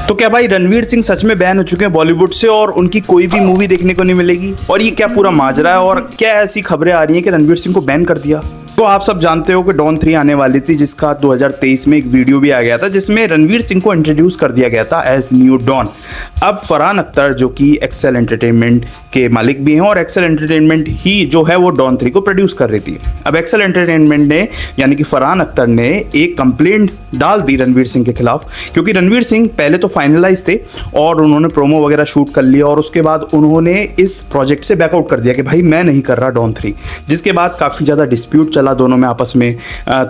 तो क्या भाई रणवीर सिंह सच में बैन हो चुके हैं बॉलीवुड से और उनकी कोई भी मूवी देखने को नहीं मिलेगी? और ये क्या पूरा माजरा है और क्या ऐसी खबरें आ रही हैं कि रणवीर सिंह को बैन कर दिया? तो आप सब जानते हो कि डॉन 3 आने वाली थी, जिसका 2023 में एक वीडियो भी आ गया था जिसमें रणवीर सिंह को इंट्रोड्यूस कर दिया गया था एज न्यू डॉन। अब फरहान अख्तर जो कि एक्सेल एंटरटेनमेंट के मालिक भी हैं और एक्सेल एंटरटेनमेंट ही जो है वो डॉन 3 को प्रोड्यूस कर रही थी। अब एक्सेल एंटरटेनमेंट ने यानी कि फरहान अख्तर ने एक कंप्लेंट डाल दी रणवीर सिंह के खिलाफ, क्योंकि रणवीर सिंह पहले तो फाइनलाइज थे और उन्होंने प्रोमो वगैरह शूट कर लिया और उसके बाद उन्होंने इस प्रोजेक्ट से बैकआउट कर दिया कि भाई मैं नहीं कर रहा डॉन 3। जिसके बाद काफ़ी ज़्यादा डिस्प्यूट चला दोनों में आपस में,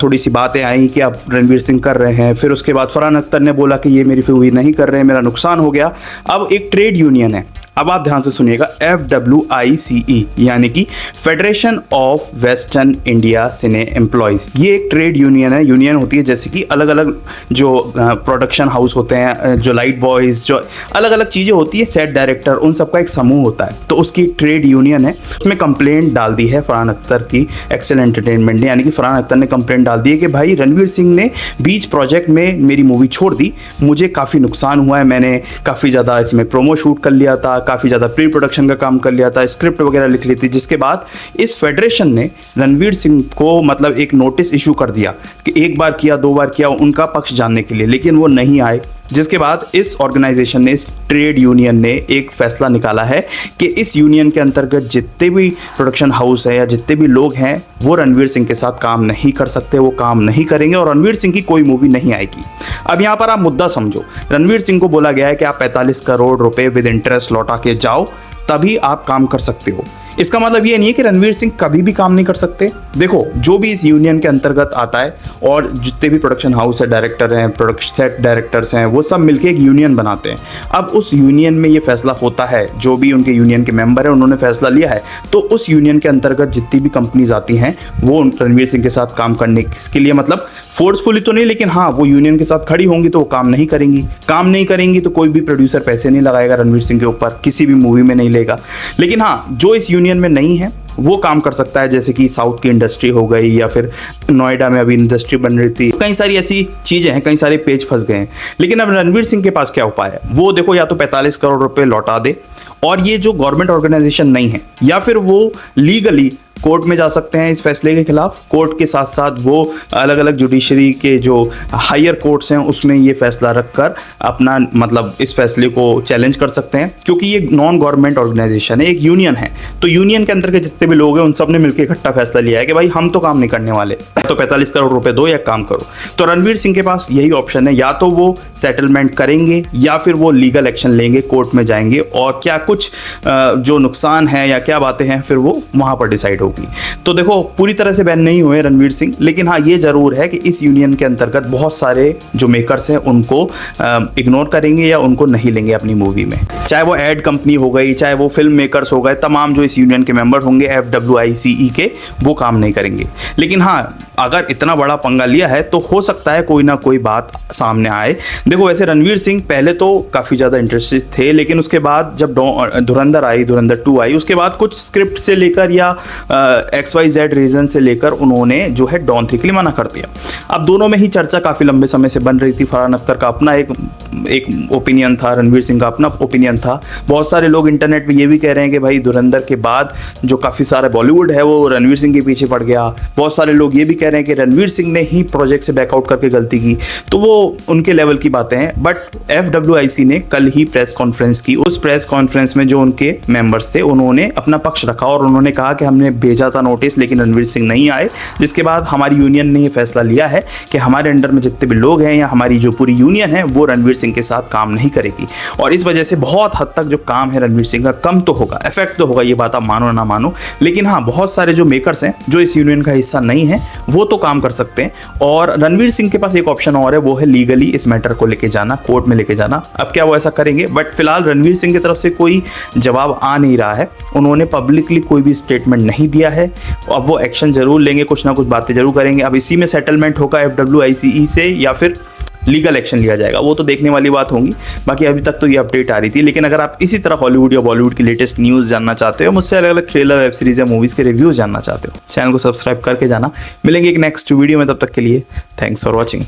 थोड़ी सी बातें आई कि अब रणवीर सिंह कर रहे हैं। फिर उसके बाद फरहान अख्तर ने बोला कि ये मेरी मूवी नहीं कर रहे हैं, मेरा नुकसान हो गया। अब एक ट्रेड यूनियन है, अब आप ध्यान से सुनिएगा, FWICE यानी कि federation of western India cine employees. ये एक ट्रेड यूनियन है। यूनियन होती है जैसे कि अलग अलग जो प्रोडक्शन हाउस होते हैं, जो लाइट बॉयज़, जो अलग अलग चीज़ें होती है, सेट डायरेक्टर, उन सबका एक समूह होता है। तो उसकी एक ट्रेड यूनियन है। उसमें कंप्लेंट डाल दी है फरहान अख्तर की एक्सेल एंटरटेनमेंट ने, यानी कि फरहान अख्तर ने कंप्लेंट डाल दी है कि भाई रणवीर सिंह ने बीच प्रोजेक्ट में मेरी मूवी छोड़ दी, मुझे काफ़ी नुकसान हुआ है, मैंने काफ़ी ज़्यादा इसमें प्रोमो शूट कर लिया था, काफ़ी ज़्यादा प्री प्रोडक्शन का काम कर लिया था, स्क्रिप्ट वगैरह लिख ली थी। जिसके बाद इस फेडरेशन ने रणवीर सिंह को मतलब एक नोटिस इशू कर दिया कि एक बार किया, दो बार किया उनका पक्ष जानने के लिए, लेकिन वो नहीं आए। जिसके बाद इस ऑर्गेनाइजेशन ने, इस ट्रेड यूनियन ने एक फैसला निकाला है कि इस यूनियन के अंतर्गत जितने भी प्रोडक्शन हाउस है या जितने भी लोग हैं वो रणवीर सिंह के साथ काम नहीं कर सकते, वो काम नहीं करेंगे और रणवीर सिंह की कोई मूवी नहीं आएगी। अब यहाँ पर आप मुद्दा समझो, रणवीर सिंह को बोला गया है कि आप 45 करोड़ रुपए विद इंटरेस्ट लौटा के जाओ, तभी आप काम कर सकते हो। इसका मतलब ये नहीं है कि रणवीर सिंह कभी भी काम नहीं कर सकते। देखो, जो भी इस यूनियन के अंतर्गत आता है और जितने भी प्रोडक्शन हाउस है, डायरेक्टर हैं, प्रोडक्शन सेट डायरेक्टर्स हैं, वो सब मिलके एक यूनियन बनाते हैं। अब उस यूनियन में ये फैसला होता है, जो भी उनके यूनियन के मेंबर हैं उन्होंने फैसला लिया है, तो उस यूनियन के अंतर्गत जितनी भी कंपनीज आती हैं वो रणवीर सिंह के साथ काम करने के लिए, मतलब फोर्सफुली तो नहीं, लेकिन हाँ वो यूनियन के साथ खड़ी होंगी तो वो काम नहीं करेंगी। काम नहीं करेंगी तो कोई भी प्रोड्यूसर पैसे नहीं लगाएगा रणवीर सिंह के ऊपर, किसी भी मूवी में नहीं लेगा। लेकिन हाँ, जो इस यूनियन में नहीं है वो काम कर सकता है, जैसे कि साउथ की इंडस्ट्री हो गई या फिर नोएडा में अभी इंडस्ट्री बन रही थी, कई सारी ऐसी चीज़ें हैं, कई सारे पेज फंस गए हैं। लेकिन अब रणवीर सिंह के पास क्या उपाय है? वो देखो, या तो 45 करोड़ रुपए लौटा दे और ये जो गवर्नमेंट ऑर्गेनाइजेशन नहीं है, या फिर वो लीगली कोर्ट में जा सकते हैं इस फैसले के खिलाफ। कोर्ट के साथ साथ वो अलग अलग जुडिशरी के जो हायर कोर्ट्स हैं उसमें ये फैसला रखकर अपना मतलब इस फैसले को चैलेंज कर सकते हैं, क्योंकि ये नॉन गवर्नमेंट ऑर्गेनाइजेशन है, एक यूनियन है। तो यूनियन के अंदर के जितने भी लोग हैं उन सब ने मिलकर इकट्ठा फैसला लिया है कि भाई हम तो काम नहीं करने वाले, तो 45 करोड़ रुपए दो या काम करो। तो रणवीर सिंह के पास यही ऑप्शन है, या तो वो सेटलमेंट करेंगे या फिर वो लीगल एक्शन लेंगे, कोर्ट में जाएंगे और क्या कुछ जो नुकसान है या क्या बातें हैं फिर वो वहां पर डिसाइड होगी। तो देखो, पूरी तरह से बैन नहीं हुए रणवीर सिंह, लेकिन हाँ ये जरूर है कि इस यूनियन के अंतर्गत बहुत सारे जो मेकर्स हैं उनको इग्नोर करेंगे या उनको नहीं लेंगे अपनी मूवी में। चाहे वो एड कंपनी हो गई, चाहे वो फिल्म मेकर्स हो गए, तमाम जो इस यूनियन के मेंबर होंगे FWICE के, वो काम नहीं करेंगे। लेकिन हाँ, अगर इतना बड़ा पंगा लिया है तो हो सकता है कोई ना कोई बात सामने आए। देखो, वैसे रणवीर सिंह पहले तो काफ़ी ज़्यादा इंटरेस्टेड थे, लेकिन उसके बाद जब धुरंधर आई, धुरंधर 2 आई, उसके बाद कुछ स्क्रिप्ट से लेकर या XYZ रीज़न से लेकर उन्होंने जो है डॉन 3 के लिए मना कर दिया। अब दोनों में ही चर्चा काफ़ी लंबे समय से बन रही थी। फरहान अख्तर का अपना एक ओपिनियन था, रणवीर सिंह का अपना ओपिनियन था। बहुत सारे लोग इंटरनेट पे ये भी कह रहे हैं कि भाई धुरंधर के बाद जो काफ़ी सारा बॉलीवुड है वो रणवीर सिंह के पीछे पड़ गया। बहुत सारे लोग ये भी कह रहे हैं कि रणवीर सिंह ने ही प्रोजेक्ट से बैकआउट करके गलती की। तो वो उनके लेवल की बातें हैं। बट FWIC ने कल ही प्रेस कॉन्फ्रेंस की। उस प्रेस कॉन्फ्रेंस में जो उनके मेंबर्स थे उन्होंने अपना पक्ष रखा और उन्होंने कहा कि हमने भेजा था नोटिस, लेकिन रणवीर सिंह नहीं आए। जिसके बाद हमारी यूनियन ने ये फैसला लिया है कि हमारे अंडर में जितने भी लोग हैं या हमारी जो पूरी यूनियन है वो रणवीर सिंह के साथ काम नहीं करेगी। और इस वजह से बहुत हद तक जो काम है रणवीर सिंह का कम तो होगा, इफेक्ट तो होगा, ये बात आप मानो ना मानो। लेकिन हाँ, बहुत सारे जो मेकर्स हैं जो इस यूनियन का हिस्सा नहीं है वो तो काम कर सकते हैं। और रणवीर सिंह के पास एक ऑप्शन और है, वो है लीगली इस मैटर को लेके जाना, कोर्ट में लेके जाना। अब क्या वो ऐसा करेंगे? बट फिलहाल रणवीर सिंह की तरफ से कोई जवाब आ नहीं रहा है। उन्होंने पब्लिकली कोई भी स्टेटमेंट नहीं दिया है। अब वो एक्शन जरूर लेंगे, कुछ ना कुछ बातें जरूर करेंगे। अब इसी में सेटलमेंट होगा FWICE से या फिर लीगल एक्शन लिया जाएगा, वो तो देखने वाली बात होगी। बाकी अभी तक तो ये अपडेट आ रही थी। लेकिन अगर आप इसी तरह हॉलीवुड या बॉलीवुड की लेटेस्ट न्यूज़ जानना चाहते हो, मुझसे अलग अलग ट्रेलर, वेब सीरीज या मूवीज़ के रिव्यूज़ जानना चाहते हो, चैनल को सब्सक्राइब करके जाना। मिलेंगे एक नेक्स्ट वीडियो में, तब तक के लिए थैंक्स फॉर वॉचिंग।